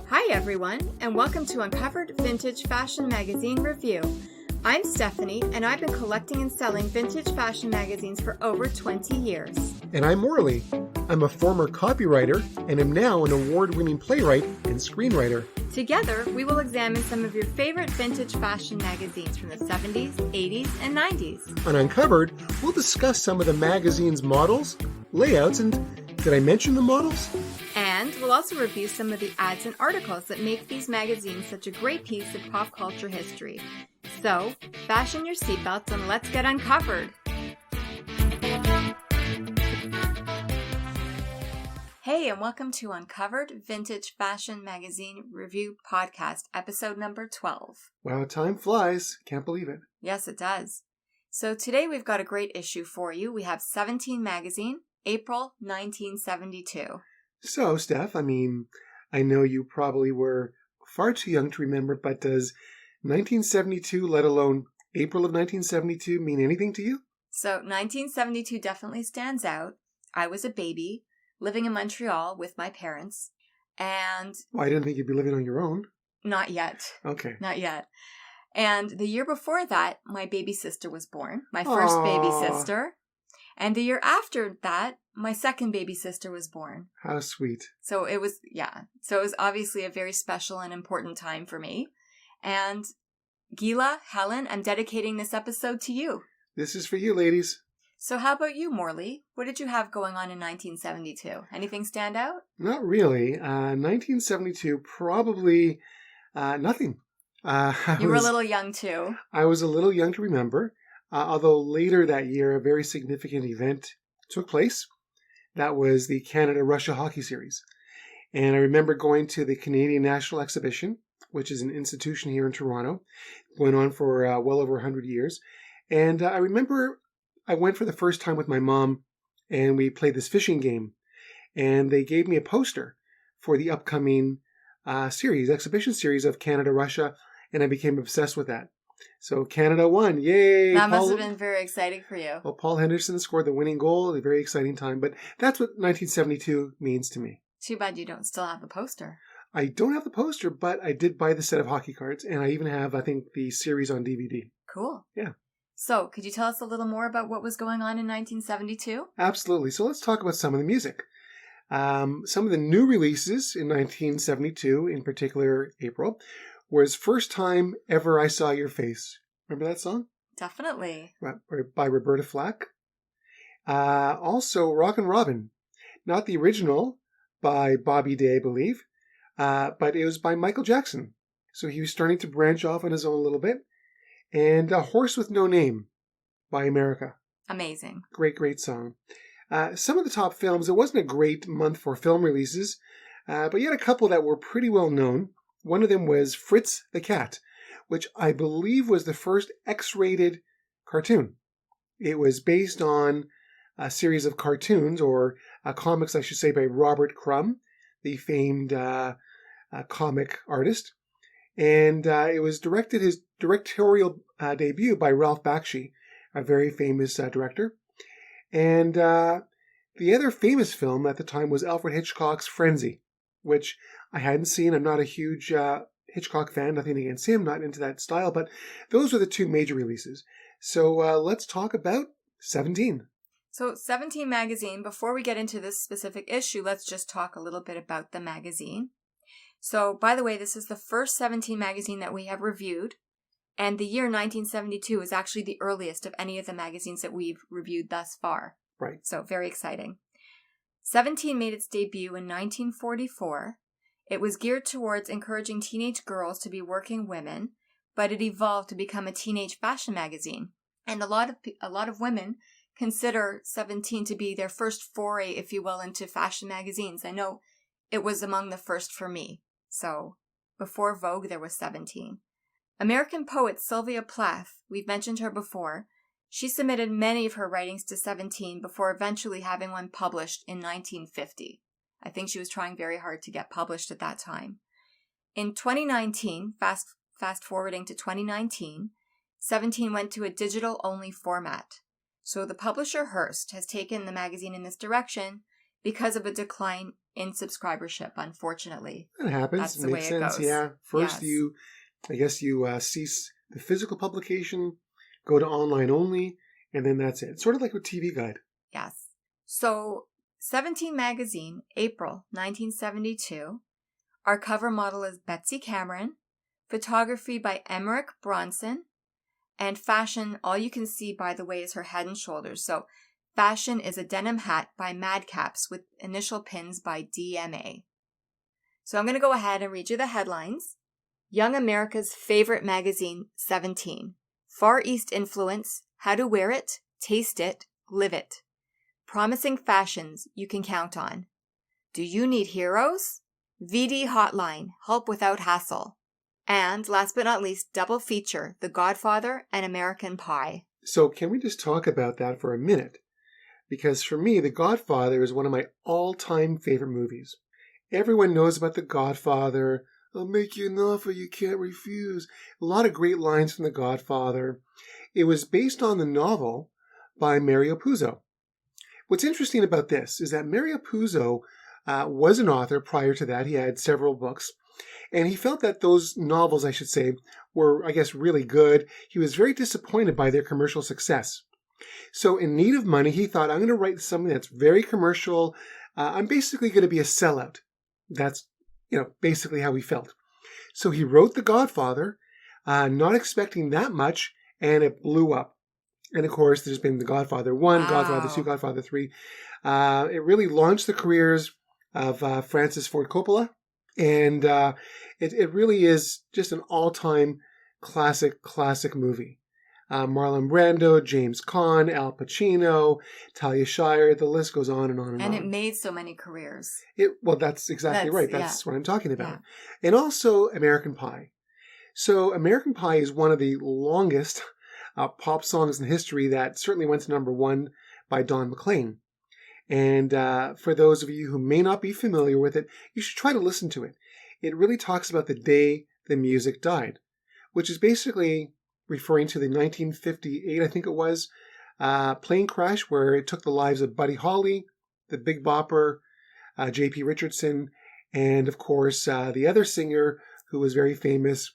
Hi everyone, and welcome to Uncovered Vintage Fashion Magazine Review. I'm Stephanie, and I've been collecting and selling vintage fashion magazines for over 20 years. And I'm Morley. I'm a former copywriter and am now an award-winning playwright and screenwriter. Together, we will examine some of your favorite vintage fashion magazines from the 70s, 80s, and 90s. On Uncovered, we'll discuss some of the magazine's models, layouts, and did I mention the models? And we'll also review some of the ads and articles that make these magazines such a great piece of pop culture history. So, fasten your seatbelts and let's get uncovered. Hey, and welcome to Uncovered Vintage Fashion Magazine Review Podcast, episode number 12. Wow, time flies. Can't believe it. Yes, it does. So today we've got a great issue for you. We have 17 Magazine, April 1972. So, Steph, I know you probably were far too young to remember, but does 1972, let alone April of 1972, mean anything to you? So 1972 definitely stands out. I was a baby living in Montreal with my parents, and... Well, I didn't think you'd be living on your own. Not yet. Okay. Not yet. And the year before that, my baby sister was born. My first baby sister. And the year after that, my second baby sister was born. How sweet. So it was obviously a very special and important time for me. And Gila, Helen, I'm dedicating this episode to you. This is for you, ladies. So how about you, Morley? What did you have going on in 1972? Anything stand out? Not really. 1972, probably nothing. You were a little young too. I was a little young to remember, although later that year a very significant event took place. That was the Canada-Russia Hockey Series. And I remember going to the Canadian National Exhibition, which is an institution here in Toronto, going on for well over 100 years. And I remember I went for the first time with my mom, and we played this fishing game. And they gave me a poster for the upcoming exhibition series of Canada-Russia, and I became obsessed with that. So Canada won. Yay! That must have been very exciting for you. Well, Paul Henderson scored the winning goal. A very exciting time. But that's what 1972 means to me. Too bad you don't still have the poster. I don't have the poster, but I did buy the set of hockey cards, and I even have, I think, the series on DVD. Cool. Yeah. So, could you tell us a little more about what was going on in 1972? Absolutely. So let's talk about some of the music. Some of the new releases in 1972, in particular April, was First Time Ever I Saw Your Face. Remember that song? Definitely. By Roberta Flack. Also, Rockin' Robin. Not the original, by Bobbie Day, I believe, but it was by Michael Jackson. So he was starting to branch off on his own a little bit. And A Horse with No Name by America. Amazing. Great, great song. Some of the top films, it wasn't a great month for film releases, but you had a couple that were pretty well known. One of them was Fritz the Cat, which I believe was the first X-rated cartoon. It was based on a series of cartoons, or comics, I should say, by Robert Crumb, the famed comic artist. And it was his directorial debut by Ralph Bakshi, a very famous director. And the other famous film at the time was Alfred Hitchcock's Frenzy, which I hadn't seen. I'm not a huge Hitchcock fan, nothing against him, not into that style, but those were the two major releases. So let's talk about 17. So 17 magazine, before we get into this specific issue, let's just talk a little bit about the magazine. So, by the way, this is the first 17 magazine that we have reviewed, and the year 1972 is actually the earliest of any of the magazines that we've reviewed thus far. Right. So, very exciting. 17 made its debut in 1944. It was geared towards encouraging teenage girls to be working women, but it evolved to become a teenage fashion magazine. And a lot of women consider 17 to be their first foray, if you will, into fashion magazines. I know it was among the first for me. So, before Vogue, there was 17. American poet Sylvia Plath, we've mentioned her before, she submitted many of her writings to 17 before eventually having one published in 1950. I think she was trying very hard to get published at that time. In 2019, fast forwarding to 2019, 17 went to a digital-only format. So the publisher Hearst has taken the magazine in this direction because of a decline in subscribership, unfortunately. That happens. That's the Makes way sense. it goes. Yeah. First, Yes. you cease the physical publication, go to online only, and then that's it. Sort of like with TV Guide. Yes. So, 17 Magazine, April 1972. Our cover model is Betsy Cameron. Photography by Emerick Bronson. And fashion, all you can see, by the way, is her head and shoulders. So, fashion is a denim hat by Madcaps with initial pins by DMA. So I'm going to go ahead and read you the headlines. Young America's favorite magazine, 17. Far East influence, how to wear it, taste it, live it. Promising fashions you can count on. Do you need heroes? VD Hotline, help without hassle. And last but not least, double feature, The Godfather and American Pie. So can we just talk about that for a minute? Because for me, The Godfather is one of my all-time favorite movies. Everyone knows about The Godfather. I'll make you an offer you can't refuse. A lot of great lines from The Godfather. It was based on the novel by Maury Hopson. What's interesting about this is that Maury Hopson was an author prior to that. He had several books. And he felt that those novels, I should say, were, I guess, really good. He was very disappointed by their commercial success. So in need of money, he thought, I'm going to write something that's very commercial. I'm basically going to be a sellout. That's, basically how he felt. So he wrote The Godfather, not expecting that much, and it blew up. And of course, there's been The Godfather 1, wow. Godfather 2, Godfather 3. It really launched the careers of Francis Ford Coppola. And it really is just an all-time classic movie. Marlon Brando, James Caan, Al Pacino, Talia Shire, the list goes on and on and on. And it made so many careers. Well, that's exactly right. That's what I'm talking about. Yeah. And also American Pie. So American Pie is one of the longest pop songs in history that certainly went to number 1 by Don McLean. And for those of you who may not be familiar with it, you should try to listen to it. It really talks about the day the music died, which is basically referring to the 1958, I think it was, plane crash where it took the lives of Buddy Holly, the Big Bopper, J.P. Richardson, and of course the other singer who was very famous,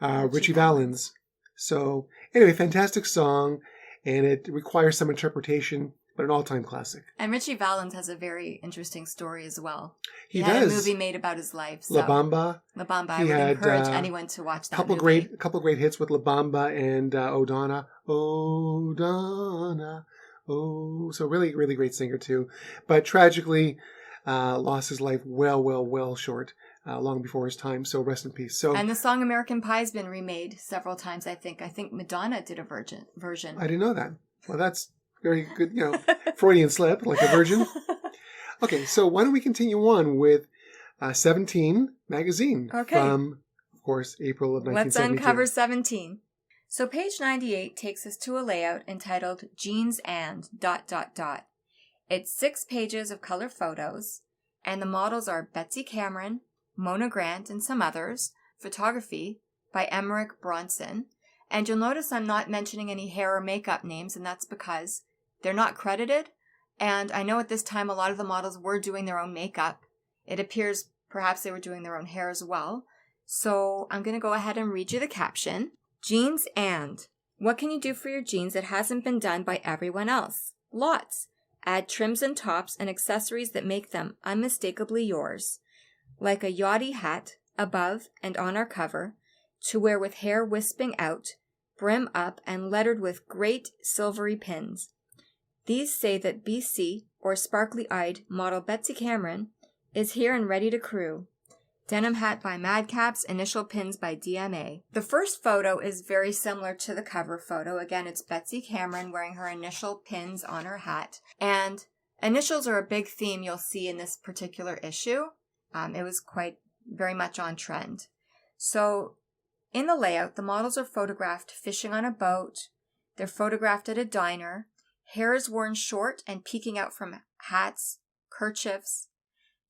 Richie Valens. So anyway, fantastic song, and it requires some interpretation. But an all-time classic. And Richie Valens has a very interesting story as well. He had does. A movie made about his life. So. La Bamba. I would encourage anyone to watch that movie. Couple great hits with La Bamba and O'Donna. O'Donna. Oh, so really, really great singer too. But tragically lost his life well short, long before his time. So rest in peace. So. And the song American Pie has been remade several times, I think. I think Madonna did a version. I didn't know that. Well, that's very good, Freudian slip, like a virgin. Okay, so why don't we continue on with 17 magazine from, of course, April of 1972. Let's uncover 17. So page 98 takes us to a layout entitled Jeans and ... It's 6 pages of color photos, and the models are Betsy Cameron, Mona Grant, and some others. Photography by Emerick Bronson. And you'll notice I'm not mentioning any hair or makeup names, and that's because they're not credited, and I know at this time a lot of the models were doing their own makeup. It appears perhaps they were doing their own hair as well. So I'm going to go ahead and read you the caption. Jeans and. What can you do for your jeans that hasn't been done by everyone else? Lots. Add trims and tops and accessories that make them unmistakably yours. Like a yachty hat above and on our cover, to wear with hair wisping out, brim up, and lettered with great silvery pins. These say that BC, or sparkly-eyed model Betsy Cameron, is here and ready to crew. Denim hat by Madcaps, initial pins by DMA. The first photo is very similar to the cover photo. Again, it's Betsy Cameron wearing her initial pins on her hat. And initials are a big theme you'll see in this particular issue. It was very much on trend. So in the layout, the models are photographed fishing on a boat. They're photographed at a diner. Hair is worn short and peeking out from hats, kerchiefs,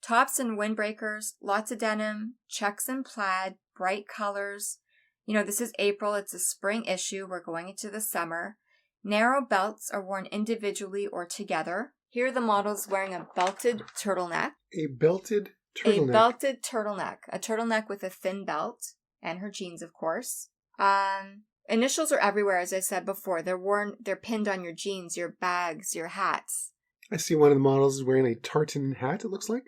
tops and windbreakers, lots of denim, checks and plaid, bright colors. This is April. It's a spring issue. We're going into the summer. Narrow belts are worn individually or together. Here the model's wearing a belted turtleneck. A belted turtleneck. A belted turtleneck. A turtleneck with a thin belt. And her jeans, of course. Initials are everywhere, as I said before. They're pinned on your jeans, your bags, your hats. I see one of the models is wearing a tartan hat, it looks like.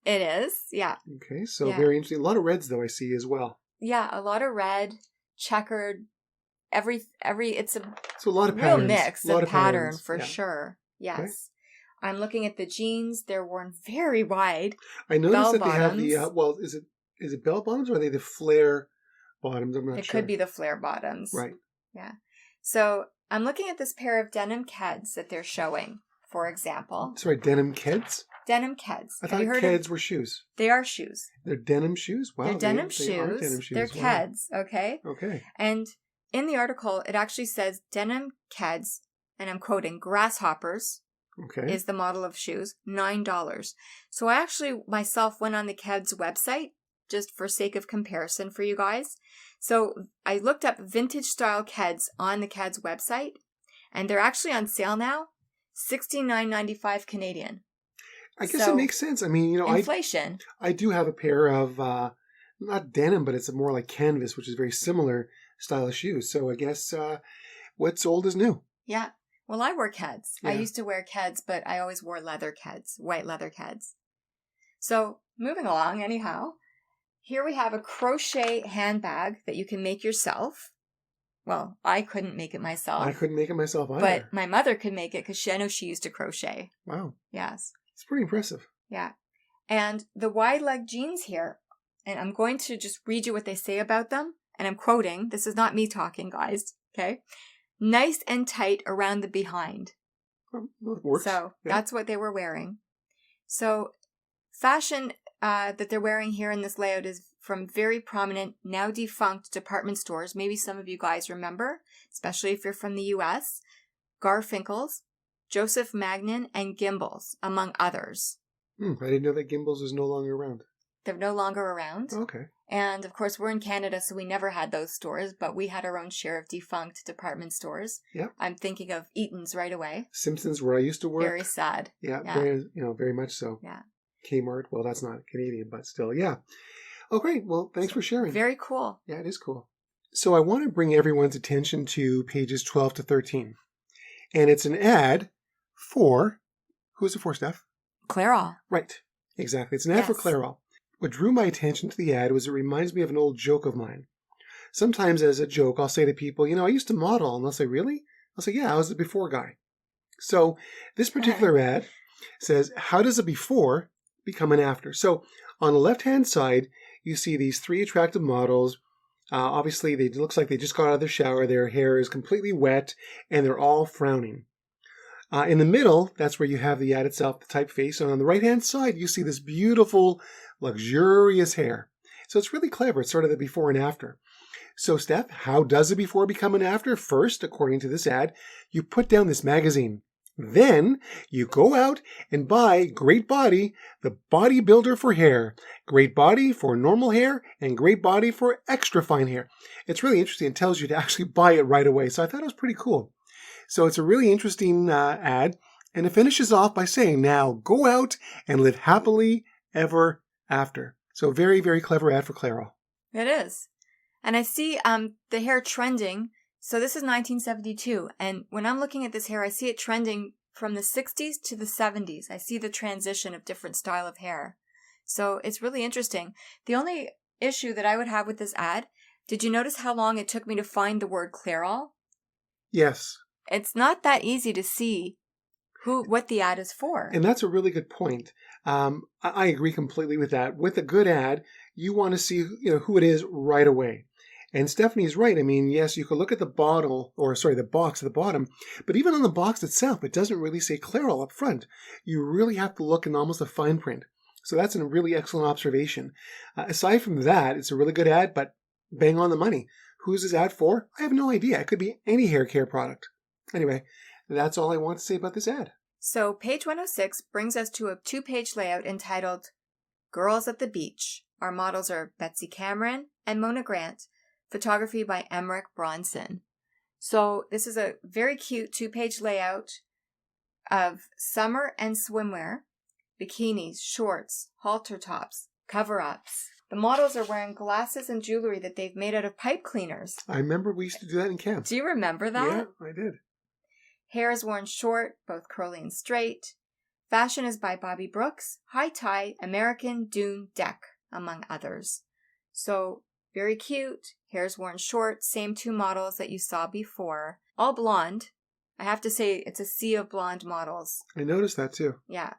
It is, yeah. Okay, so very interesting. A lot of reds, though, I see as well. Yeah, a lot of red, checkered, it's a lot of real patterns. mix of pattern for sure. Yes. Okay. I'm looking at the jeans. They're worn very wide. I noticed that bottoms. They have the, is it bell bottoms or are they the flare bottoms? I'm not sure. It could be the flare bottoms. Right. Yeah. So I'm looking at this pair of denim Keds that they're showing, for example. Sorry, denim Keds? Denim Keds. I thought Keds were shoes. They are shoes. They're denim shoes? Wow. They're denim shoes. They are denim shoes. They're Keds, okay? Okay. And in the article, it actually says denim Keds, and I'm quoting, grasshoppers. Okay. Is the model of shoes, $9. So I actually myself went on the Keds website just for sake of comparison for you guys. So I looked up vintage style Keds on the Keds website, and they're actually on sale now, $69.95 Canadian. I guess it makes sense. I mean, inflation. I do have a pair of not denim, but it's more like canvas, which is very similar style of shoes. So I guess what's old is new. Yeah. Well, I wear Keds. Yeah. I used to wear Keds, but I always wore leather Keds, white leather Keds. So, moving along, anyhow, here we have a crochet handbag that you can make yourself. Well, I couldn't make it myself. I couldn't make it myself either. But my mother could make it because I know she used to crochet. Wow. Yes. It's pretty impressive. Yeah. And the wide leg jeans here, and I'm going to just read you what they say about them. And I'm quoting. This is not me talking, guys. Okay. Nice and tight around the behind. Well, it works. So that's what they were wearing. So fashion that they're wearing here in this layout is from very prominent, now defunct department stores. Maybe some of you guys remember, especially if you're from the U.S. Garfinkel's, Joseph Magnin, and Gimbel's, among others. I didn't know that Gimbel's is no longer around. They're no longer around. Okay. And, of course, we're in Canada, so we never had those stores, but we had our own share of defunct department stores. Yeah. I'm thinking of Eaton's right away. Simpsons, where I used to work. Very sad. Yeah. Very much so. Yeah. Kmart, well, that's not Canadian, but still, yeah. Oh, great. Well, thanks for sharing. Very cool. Yeah, it is cool. So I want to bring everyone's attention to pages 12 to 13. And it's an ad for, who's it for, Steph? Clairol. Right. Exactly. It's an ad for Clairol. What drew my attention to the ad was it reminds me of an old joke of mine. Sometimes as a joke, I'll say to people, I used to model. And they'll say, really? I'll say, yeah, I was the before guy. So this particular ad says, how does a before become an after? So on the left-hand side, you see these three attractive models. Obviously, it looks like they just got out of the shower. Their hair is completely wet, and they're all frowning. In the middle, that's where you have the ad itself, the typeface. And on the right-hand side, you see this beautiful, luxurious hair. So it's really clever. It's sort of the before and after. So, Steph, how does a before become an after? First, according to this ad, you put down this magazine. Then you go out and buy Great Body, the bodybuilder for hair. Great Body for normal hair and Great Body for extra fine hair. It's really interesting. It tells you to actually buy it right away. So I thought it was pretty cool. So it's a really interesting ad. And it finishes off by saying, now go out and live happily ever after. So very, very clever ad for Clairol. It is. And I see the hair trending. So this is 1972. And when I'm looking at this hair, I see it trending from the 60s to the 70s. I see the transition of different style of hair. So it's really interesting. The only issue that I would have with this ad, did you notice how long it took me to find the word Clairol? Yes. It's not that easy to see what the ad is for. And that's a really good point. I agree completely with that. With a good ad, you want to see who it is right away. And Stephanie's right. I mean, yes, you could look at the the box at the bottom, but even on the box itself, it doesn't really say Clairol up front. You really have to look in almost a fine print. So that's a really excellent observation. Aside from that, it's a really good ad, but bang on the money. Who's this ad for? I have no idea. It could be any hair care product. Anyway, that's all I want to say about this ad. So page 106 brings us to a 2-page layout entitled Girls at the Beach. Our models are Betsy Cameron and Mona Grant. Photography by Emerick Bronson. So this is a very cute 2-page layout. of summer and swimwear, bikinis, shorts, halter tops, cover-ups. The models are wearing glasses and jewelry that they've made out of pipe cleaners. I remember we used to do that in camp. Do you remember that? Yeah, I did. Hair is worn short, both curly and straight. Fashion is by Bobbie Brooks, High Tie, American, Dune, Deck, among others. So, very cute. Hair's worn short, same two models that you saw before. All blonde. I have to say, it's a sea of blonde models. I noticed that too. Yeah.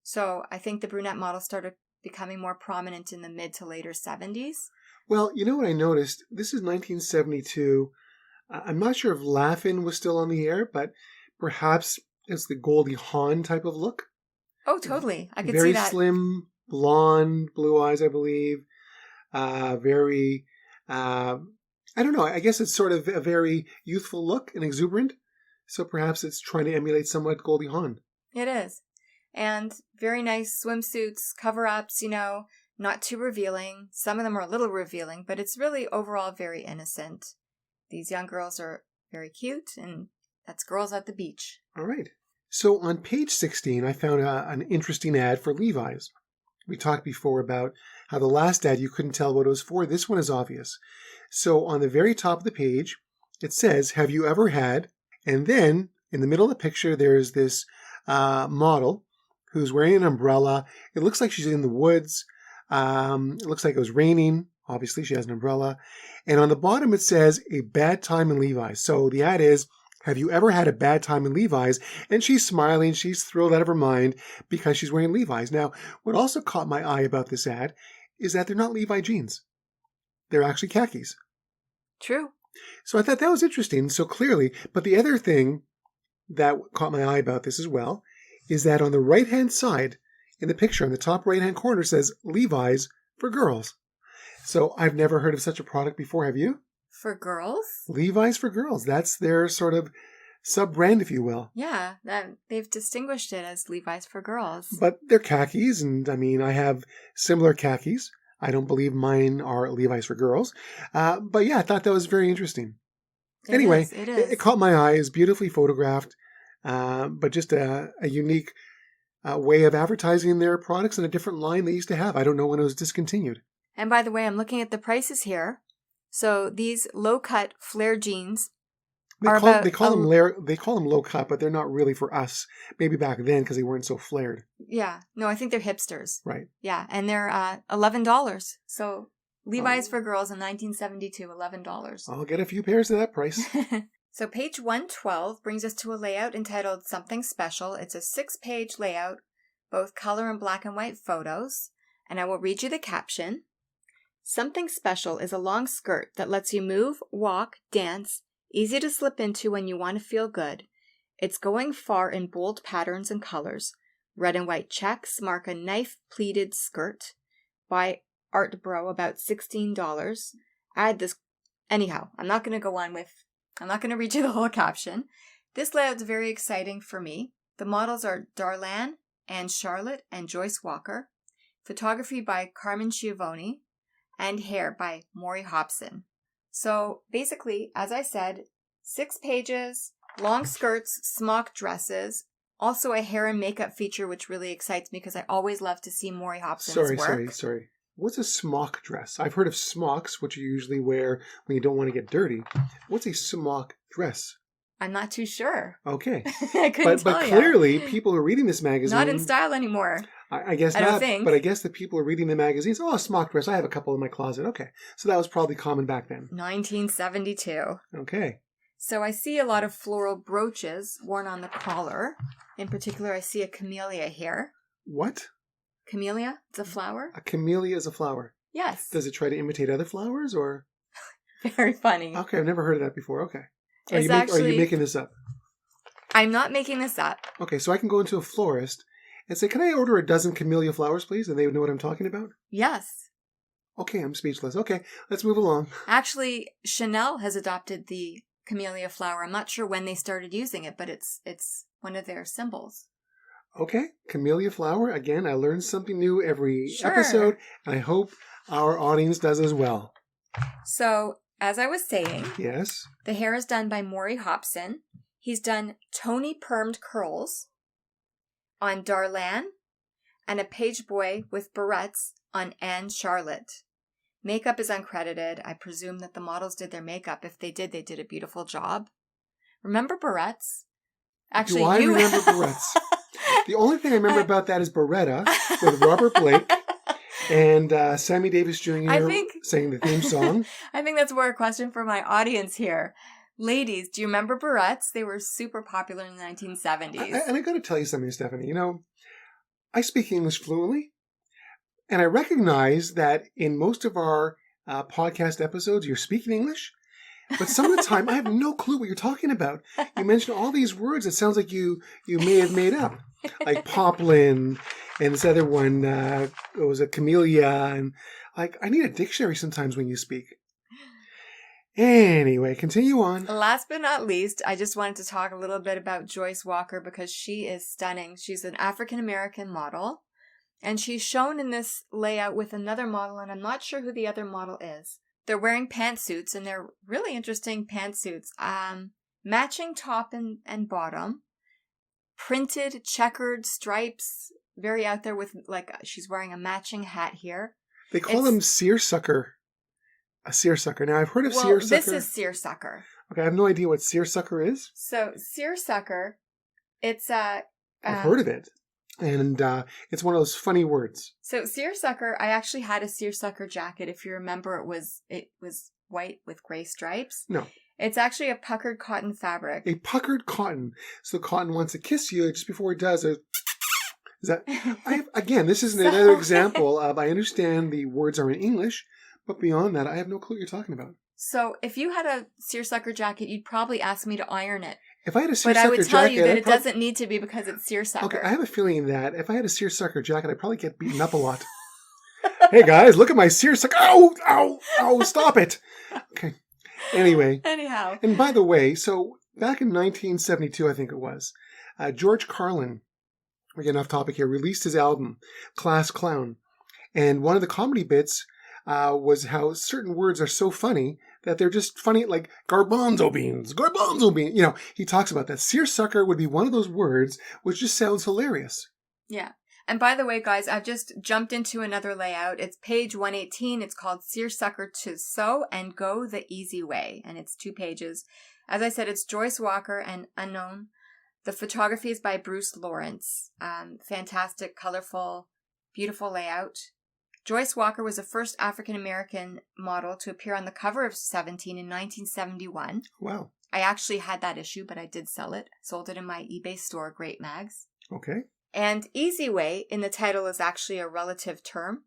So, I think the brunette models started becoming more prominent in the mid to later 70s. Well, you know what I noticed? This is 1972. I'm not sure if Laugh-In was still on the air, but perhaps it's the Goldie Hawn type of look. Oh, totally. I could see Very that. slim, blonde, blue eyes, I believe. Very, I don't know. I guess it's sort of a very youthful look and exuberant. So perhaps it's trying to emulate somewhat Goldie Hawn. It is. And very nice swimsuits, cover-ups, not too revealing. Some of them are a little revealing, but it's really overall very innocent. These young girls are very cute, and that's girls at the beach. All right. So on page 16, I found an interesting ad for Levi's. We talked before about how the last ad you couldn't tell what it was for. This one is obvious. So on the very top of the page, it says, "Have you ever had?" And then in the middle of the picture, there's this model who's wearing an umbrella. It looks like she's in the woods. It looks like it was raining. Obviously, she has an umbrella. And on the bottom, it says, "A bad time in Levi's." So the ad is, "Have you ever had a bad time in Levi's?" And she's smiling. She's thrilled out of her mind because she's wearing Levi's. Now, what also caught my eye about this ad is that they're not Levi jeans. They're actually khakis. True. So I thought that was interesting. So clearly, but the other thing that caught my eye about this as well is that on the right-hand side in the picture, on the top right-hand corner, says Levi's for girls. So I've never heard of such a product before. Have you? For girls? Levi's for girls. That's their sort of sub-brand, if you will. Yeah, they've distinguished it as Levi's for girls. But they're khakis, and I mean, I have similar khakis. I don't believe mine are Levi's for girls. But yeah, I thought that was very interesting. Anyway, it caught my eye. It's beautifully photographed, but just a unique way of advertising their products in a different line they used to have. I don't know when it was discontinued. And by the way, I'm looking at the prices here. So these low-cut flare jeans They call them low cut, but they're not really for us. Maybe back then because they weren't so flared. Yeah. No, I think they're hipsters. Right. Yeah, and they're $11. So Levi's for girls in 1972, $11. I'll get a few pairs at that price. So page 112 brings us to a layout entitled Something Special. It's a 6-page layout, both color and black and white photos. And I will read you the caption. Something Special is a long skirt that lets you move, walk, dance, easy to slip into when you want to feel good. It's going far in bold patterns and colors. Red and white checks mark a knife-pleated skirt. By Art Bro, about $16. Add this. Anyhow, I'm not going to read you the whole caption. This layout's very exciting for me. The models are Darlanne and Charlotte and Joyce Walker. Photography by Carmen Schiavone. And hair by Maury Hopson. So basically, as I said, 6 pages, long skirts, smock dresses, also a hair and makeup feature, which really excites me because I always love to see Maury Hopson's work. Sorry. What's a smock dress? I've heard of smocks, which you usually wear when you don't want to get dirty. What's a smock dress? I'm not too sure. Okay. I couldn't tell But you. Clearly, people who are reading this magazine... Not in style anymore. I guess I not, don't think. But I guess the people who are reading the magazines, a smock dress, I have a couple in my closet. Okay. So that was probably common back then. 1972. Okay. So I see a lot of floral brooches worn on the collar. In particular, I see a camellia here. What? Camellia? It's a flower? A camellia is a flower? Yes. Does it try to imitate other flowers, or? Very funny. Okay, I've never heard of that before. Okay. Are you making this up? I'm not making this up. Okay, so I can go into a florist and say, "Can I order a dozen camellia flowers, please?" And they would know what I'm talking about? Yes. Okay, I'm speechless. Okay, let's move along. Actually, Chanel has adopted the camellia flower. I'm not sure when they started using it, but it's one of their symbols. Okay, camellia flower. Again, I learn something new every Sure. episode, and I hope our audience does as well. So, as I was saying, Yes. the hair is done by Maury Hopson. He's done Tony permed curls. on Darlanne, and a page boy with barrettes on Anne Charlotte. Makeup is uncredited. I presume that the models did their makeup. If they did a beautiful job. Remember barrettes? Actually, Do I remember barrettes? The only thing I remember about that is Beretta with Robert Blake and Sammy Davis Jr. Saying the theme song. I think that's more a question for my audience here. Ladies, do you remember barrettes? They were super popular in the 1970s. And I got to tell you something, Stephanie. You know, I speak English fluently, and I recognize that in most of our podcast episodes, you're speaking English. But some of the time, I have no clue what you're talking about. You mentioned all these words. It sounds like you may have made up, like poplin, and this other one it was a camellia, and like I need a dictionary sometimes when you speak. Anyway, continue on. Last but not least, I just wanted to talk a little bit about Joyce Walker because she is stunning. She's an African-American model, and she's shown in this layout with another model, and I'm not sure who the other model is. They're wearing pantsuits, and they're really interesting pantsuits. Matching top and bottom, printed checkered stripes, very out there with, like, she's wearing a matching hat here. They call them seersucker. A seersucker. Now, I've heard of seersucker. This is seersucker. Okay, I have no idea what seersucker is. So, seersucker, it's I've heard of it. And it's one of those funny words. So, seersucker, I actually had a seersucker jacket. If you remember, it was white with gray stripes. No. It's actually a puckered cotton fabric. A puckered cotton. So, the cotton wants to kiss you just before it does. Is that? Again, this is another example of I understand the words are in English. But beyond that, I have no clue what you're talking about. So, if you had a seersucker jacket, you'd probably ask me to iron it. If I had a seersucker jacket... But I would tell you that it doesn't need to be because it's seersucker. Okay, I have a feeling that if I had a seersucker jacket, I'd probably get beaten up a lot. Hey guys, look at my seersucker. Ow, ow, ow, stop it. Okay. Anyway. Anyhow. And by the way, so back in 1972, I think it was, George Carlin, we're getting off topic here, released his album, Class Clown. And one of the comedy bits was how certain words are so funny that they're just funny, like garbanzo beans. You know, he talks about that. Seersucker would be one of those words which just sounds hilarious. Yeah. And by the way, guys, I've just jumped into another layout. It's page 118. It's called Seersucker to Sew and Go the Easy Way. And it's 2 pages. As I said, it's Joyce Walker and Unknown. The photography is by Bruce Laurance. Fantastic, colorful, beautiful layout. Joyce Walker was the first African-American model to appear on the cover of 17 in 1971. Wow. I actually had that issue, but I did sell it. Sold it in my eBay store, Great Mags. Okay. And Easy Way in the title is actually a relative term,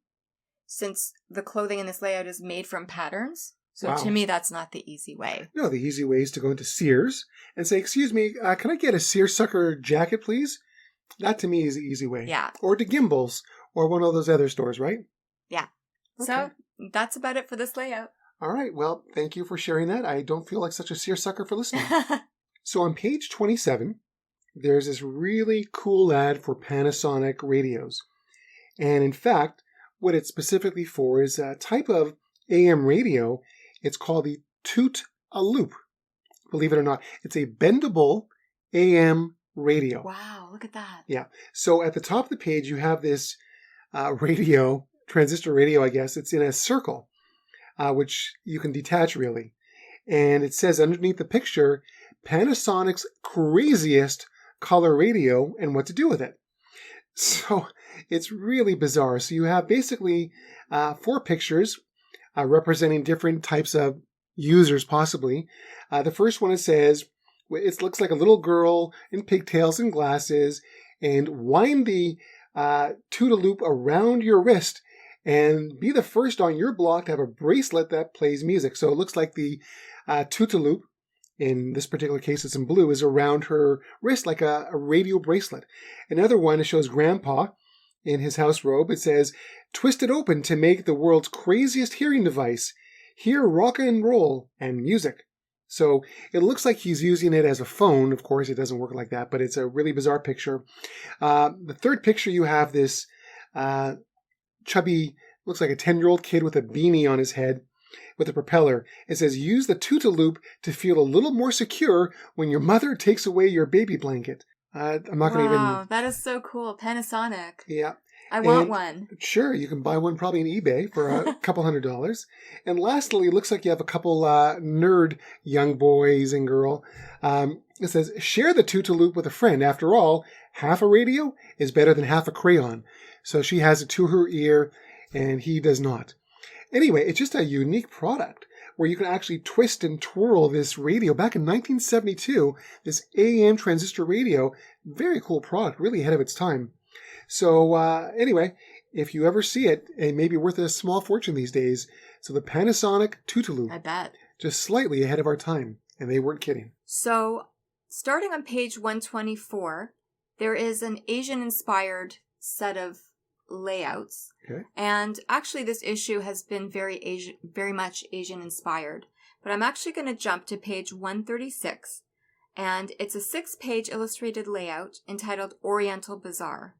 since the clothing in this layout is made from patterns. So To me, that's not the easy way. No, the easy way is to go into Sears and say, excuse me, can I get a seersucker jacket, please? That to me is the easy way. Yeah. Or to Gimbel's or one of those other stores, right? Yeah. Okay. So that's about it for this layout. All right. Well, thank you for sharing that. I don't feel like such a seersucker for listening. So on page 27, there's this really cool ad for Panasonic radios. And in fact, what it's specifically for is a type of AM radio. It's called the toot-a-loop. Believe it or not, it's a bendable AM radio. Wow, look at that. Yeah. So at the top of the page, you have this radio, transistor radio, I guess. It's in a circle, which you can detach really. And it says underneath the picture, Panasonic's craziest color radio and what to do with it. So it's really bizarre. So you have basically 4 pictures representing different types of users possibly. The first one, it says, it looks like a little girl in pigtails and glasses, and wind the toot-a-loop around your wrist and be the first on your block to have a bracelet that plays music. So it looks like the toot-a-loop, in this particular case it's in blue, is around her wrist like a radio bracelet. Another one, it shows Grandpa in his house robe. It says, twist it open to make the world's craziest hearing device. Hear rock and roll and music. So it looks like he's using it as a phone. Of course, it doesn't work like that, but it's a really bizarre picture. The third picture, you have this chubby, looks like a 10-year-old kid with a beanie on his head with a propeller. It says, use the toot-a-loop to feel a little more secure when your mother takes away your baby blanket. I'm not going to even... Wow, that is so cool. Panasonic. Yeah. I want one. Sure, you can buy one probably on eBay for a couple $100. And lastly, it looks like you have a couple nerd young boys and girl. It says, share the Tootaloop with a friend. After all, half a radio is better than half a crayon. So she has it to her ear, and he does not. Anyway, it's just a unique product where you can actually twist and twirl this radio. Back in 1972, this AM transistor radio, very cool product, really ahead of its time. So anyway, if you ever see it, it may be worth a small fortune these days. So the Panasonic Tootaloop. I bet. Just slightly ahead of our time. And they weren't kidding. So starting on page 124, there is an Asian-inspired set of layouts. Okay. And actually this issue has been very much Asian-inspired. But I'm actually going to jump to page 136. And it's a 6-page illustrated layout entitled Oriental Bazaar.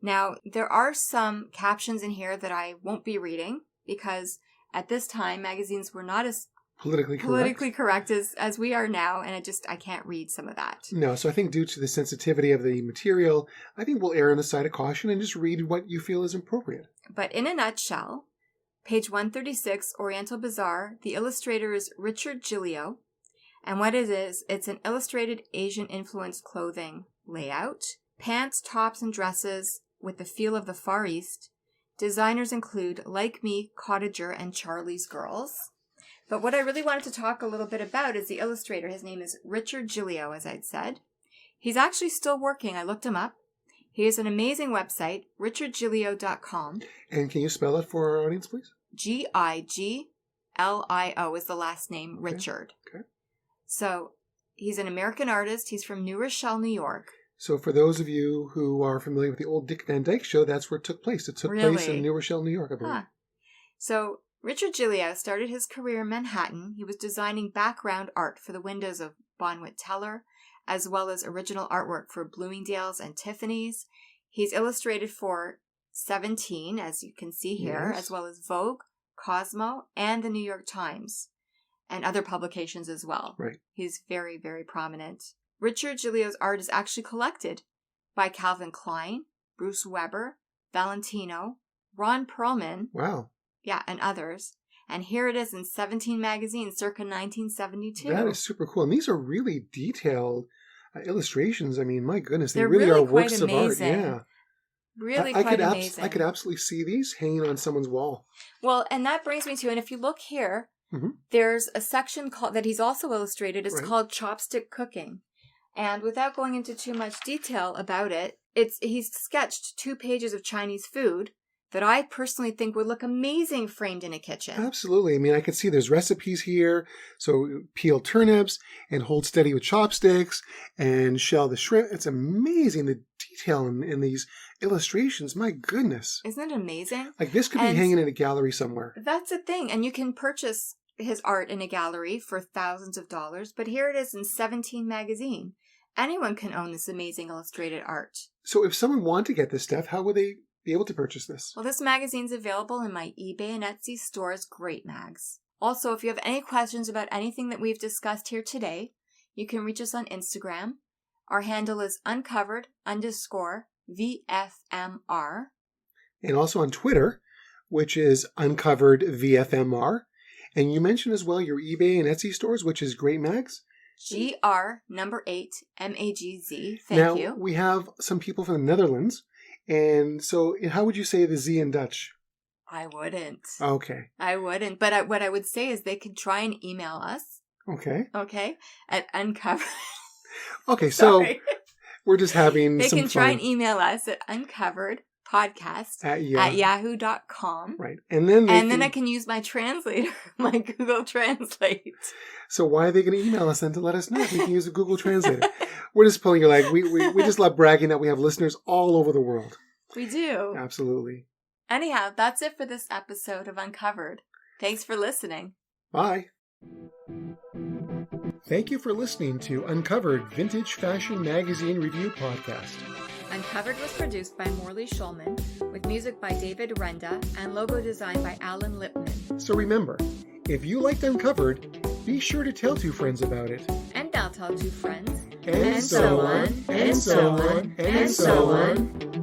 Now, there are some captions in here that I won't be reading because at this time, magazines were not as politically correct as we are now, and I can't read some of that. No, so I think due to the sensitivity of the material, I think we'll err on the side of caution and just read what you feel is appropriate. But in a nutshell, page 136, Oriental Bazaar, the illustrator is Richard Giglio, and what it is, it's an illustrated Asian-influenced clothing layout, pants, tops, and dresses with the feel of the Far East. Designers include Like Me, Cottager, and Charlie's Girls. But what I really wanted to talk a little bit about is the illustrator. His name is Richard Giglio, as I'd said. He's actually still working. I looked him up. He has an amazing website, richardgiglio.com. And can you spell it for our audience, please? Giglio is the last name, Richard. Okay. So he's an American artist. He's from New Rochelle, New York. So for those of you who are familiar with the old Dick Van Dyke Show, that's where it took place. It took place in New Rochelle, New York, I believe. Huh. So Richard Giglio started his career in Manhattan. He was designing background art for the windows of Bonwit Teller, as well as original artwork for Bloomingdale's and Tiffany's. He's illustrated for 17, as you can see here, yes, as well as Vogue, Cosmo, and the New York Times, and other publications as well. Right. He's very, very prominent. Richard Giglio's art is actually collected by Calvin Klein, Bruce Weber, Valentino, Ron Perlman. Wow. Yeah, and others. And here it is in 17 magazines circa 1972. That is super cool. And these are really detailed illustrations. I mean, my goodness, they really are works of art. Yeah. Really quite amazing. I could absolutely see these hanging on someone's wall. Well, and that brings me to, and if you look here, there's a section called that he's also illustrated. It's called Chopstick Cooking. And without going into too much detail about it, he's sketched 2 pages of Chinese food that I personally think would look amazing framed in a kitchen. Absolutely. I mean, I could see there's recipes here. So peel turnips and hold steady with chopsticks and shell the shrimp. It's amazing, the detail in these illustrations. My goodness. Isn't it amazing? Like this could be hanging in a gallery somewhere. That's the thing. And you can purchase his art in a gallery for thousands of dollars. But here it is in 17 magazine. Anyone can own this amazing illustrated art. So if someone wanted to get this stuff, how would they be able to purchase this? Well, this magazine's available in my eBay and Etsy stores, Great Mags. Also, if you have any questions about anything that we've discussed here today, you can reach us on Instagram. Our handle is uncovered_VFMR. And also on Twitter, which is uncoveredVFMR. And you mentioned as well your eBay and Etsy stores, which is Great Mags. GR8 MAGZ. Thank you. Now, we have some people from the Netherlands. And so how would you say the Z in Dutch? I wouldn't. Okay. I wouldn't. But what I would say is they could try and email us. Okay. Okay. At uncovered. Okay, so we're just having some fun. They can try and email us at uncoveredpodcast at yahoo.com. Right. And then I can use my translator, my Google Translate. So why are they going to email us then to let us know if we can use a Google Translator? We're just pulling your leg. We just love bragging that we have listeners all over the world. We do. Absolutely. Anyhow, that's it for this episode of Uncovered. Thanks for listening. Bye. Thank you for listening to Uncovered Vintage Fashion Magazine Review Podcast. Uncovered was produced by Morley Schulman, with music by David Renda and logo design by Alan Lipman. So remember, if you liked Uncovered, be sure to tell 2 friends about it. And now tell two friends. And so on, and so on, and so on.